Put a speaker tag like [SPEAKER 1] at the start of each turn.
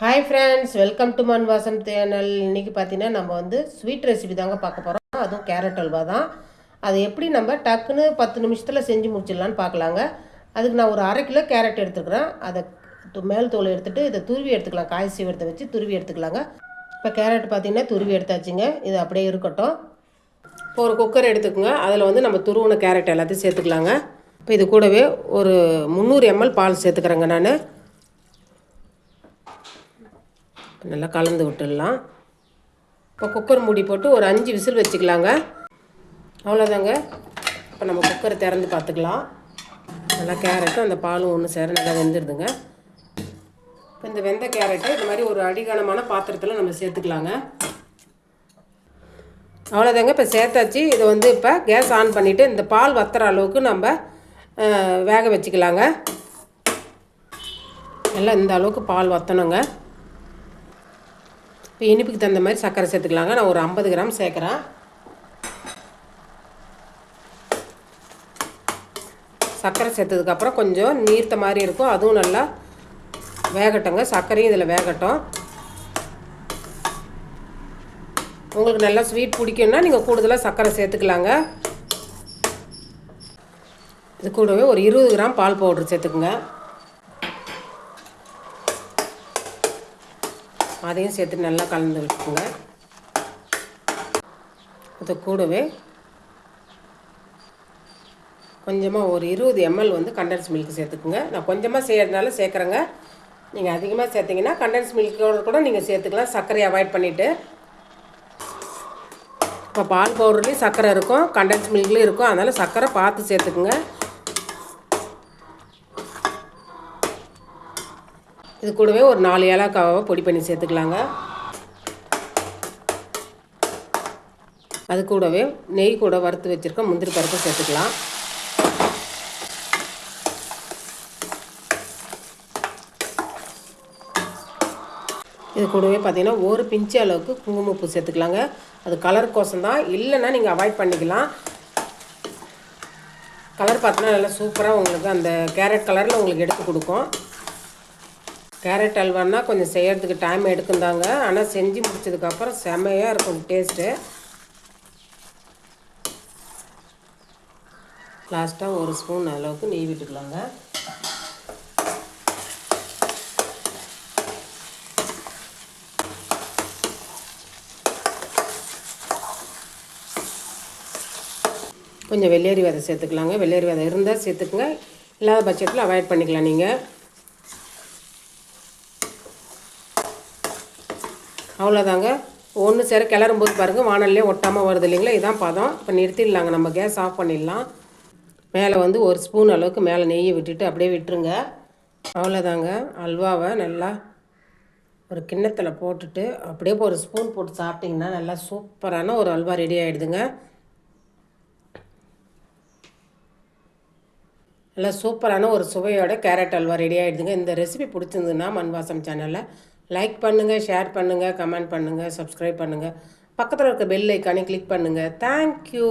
[SPEAKER 1] Hi friends, welcome to மண் வாசம் channel. இன்றைக்கி பார்த்தீங்கன்னா நம்ம வந்து ஸ்வீட் ரெசிபி தாங்க பார்க்க போகிறோம். அதுவும் கேரட் அல்வா தான். அது எப்படி நம்ம டக்குன்னு 10 நிமிஷத்தில் செஞ்சு முடிச்சிடலான்னு பார்க்கலாங்க. அதுக்கு நான் ஒரு 1/2 கிலோ கேரட் எடுத்துக்கிறேன். அதை மேல் தோலை எடுத்துகிட்டு இதை துருவி எடுத்துக்கலாம். காய் சீவரத்தை வச்சு துருவி எடுத்துக்கலாங்க. இப்போ கேரட் பார்த்திங்கன்னா துருவி எடுத்தாச்சுங்க. இது அப்படியே இருக்கட்டும். இப்போ ஒரு குக்கர் எடுத்துக்கோங்க. அதில் வந்து நம்ம துருவின கேரட் எல்லாத்தையும் சேர்த்துக்கலாங்க. இப்போ இது கூடவே ஒரு 300 ml பால் சேர்த்துக்கிறேங்க. நான் நல்லா கலந்து விட்டுடலாம். இப்போ குக்கர் மூடி போட்டு ஒரு 5 விசில் வச்சுக்கலாங்க. அவ்வளோதாங்க. இப்போ நம்ம குக்கரை திறந்து பார்த்துக்கலாம். நல்லா கேரட்டும் அந்த பாலும் ஒன்று சேர நல்லா வெந்துடுதுங்க. இப்போ இந்த வெந்த கேரட்டை இந்த மாதிரி ஒரு அடிகனமான பாத்திரத்தில் நம்ம சேர்த்துக்கலாங்க. அவ்வளோதாங்க. இப்போ சேர்த்தாச்சு. இதை வந்து இப்போ கேஸ் ஆன் பண்ணிவிட்டு இந்த பால் வத்துற அளவுக்கு நம்ம வேக வச்சுக்கலாங்க. நல்லா இந்த அளவுக்கு பால் வற்றணுங்க. இப்போ இனிப்புக்கு தகுந்த மாதிரி சர்க்கரை சேர்த்துக்கலாங்க. நான் ஒரு 50 கிராம் சேர்க்குறேன். சர்க்கரை சேர்த்ததுக்கப்புறம் கொஞ்சம் நீர்த்த மாதிரி இருக்கும். அதுவும் நல்லா வேகட்டுங்க. சர்க்கரையும் இதில் வேகட்டும். உங்களுக்கு நல்லா ஸ்வீட் பிடிக்கும்னா நீங்கள் கூடுதலாக சர்க்கரை சேர்த்துக்கலாங்க. இது கூடவே ஒரு 20 கிராம் பால் பவுட்ரு சேர்த்துக்குங்க. அதையும் சேர்த்து நல்லா கலந்து விட்டுக்குங்க. அது கூடவே கொஞ்சமாக ஒரு 20 ml வந்து கண்டென்ஸ் மில்க் சேர்த்துக்குங்க. நான் கொஞ்சமாக செய்கிறதுனால சேர்க்குறேங்க. நீங்கள் அதிகமாக சேர்த்திங்கன்னா கண்டென்ஸ் மில்க்கோடு கூட நீங்கள் சேர்த்துக்கலாம், சர்க்கரையை அவாய்ட் பண்ணிவிட்டு. இப்போ பால் பவுடர்லேயும் சர்க்கரை இருக்கும், கண்டென்ஸ் மில்க்லேயும் இருக்கும். அதனால் சர்க்கரை பார்த்து சேர்த்துக்குங்க. இது கூடவே ஒரு 4 ஏலக்காவை பொடி பண்ணி சேர்த்துக்கலாங்க. அது கூடவே நெய் கூட வறுத்து வச்சுருக்க முந்திரி பருப்பு சேர்த்துக்கலாம். இது கூடவே பார்த்திங்கன்னா ஒரு பிஞ்சு அளவுக்கு குங்குமப்பூ சேர்த்துக்கலாங்க. அது கலர் கோசம் தான், இல்லைன்னா நீங்கள் அவாய்ட் பண்ணிக்கலாம். கலர் பார்த்தோன்னா நல்லா சூப்பராக உங்களுக்கு அந்த கேரட் கலரில் உங்களுக்கு எடுத்து கொடுக்கும். கேரட் அல்வான்னா கொஞ்சம் செய்கிறதுக்கு டைம் எடுக்குந்தாங்க. ஆனால் செஞ்சு முடிச்சதுக்கப்புறம் செமையாக இருக்கும் டேஸ்ட்டு. லாஸ்ட்டாக ஒரு ஸ்பூன் அளவுக்கு நெய் விட்டுக்கலாங்க. கொஞ்சம் வெள்ளரி விதை சேர்த்துக்கலாங்க. வெள்ளரி விதை இருந்தால் சேர்த்துக்குங்க, இல்லாத பட்சத்தில் அவாய்ட் பண்ணிக்கலாம் நீங்கள். அவ்வளோதாங்க. ஒன்று சேர கிளறும்போது பாருங்கள் வானல்லே ஒட்டாமல் வருது இல்லைங்களா, இதுதான் பதம். இப்போ நிறுத்திடலாங்க. நம்ம கேஸ் ஆஃப் பண்ணிடலாம். மேலே வந்து ஒரு ஸ்பூன் அளவுக்கு மேலே நெய்யை விட்டுட்டு அப்படியே விட்டுருங்க. அவ்வளோதாங்க. அல்வாவை நல்லா ஒரு கிண்ணத்தில் போட்டுட்டு அப்படியே ஒரு ஸ்பூன் போட்டு சாப்பிட்டிங்கன்னா நல்லா சூப்பரான ஒரு அல்வா ரெடி ஆகிடுதுங்க. நல்லா சூப்பரான ஒரு சுவையோட கேரட் அல்வா ரெடி ஆகிடுதுங்க. இந்த ரெசிபி பிடிச்சிருந்ததுன்னா மண் வாசம் சேனலில் லைக் பண்ணுங்கள், ஷேர் பண்ணுங்கள், கமெண்ட் பண்ணுங்கள், சப்ஸ்கிரைப் பண்ணுங்கள். பக்கத்தில் இருக்க பெல் ஐக்கானே கிளிக் பண்ணுங்கள். தேங்க்யூ.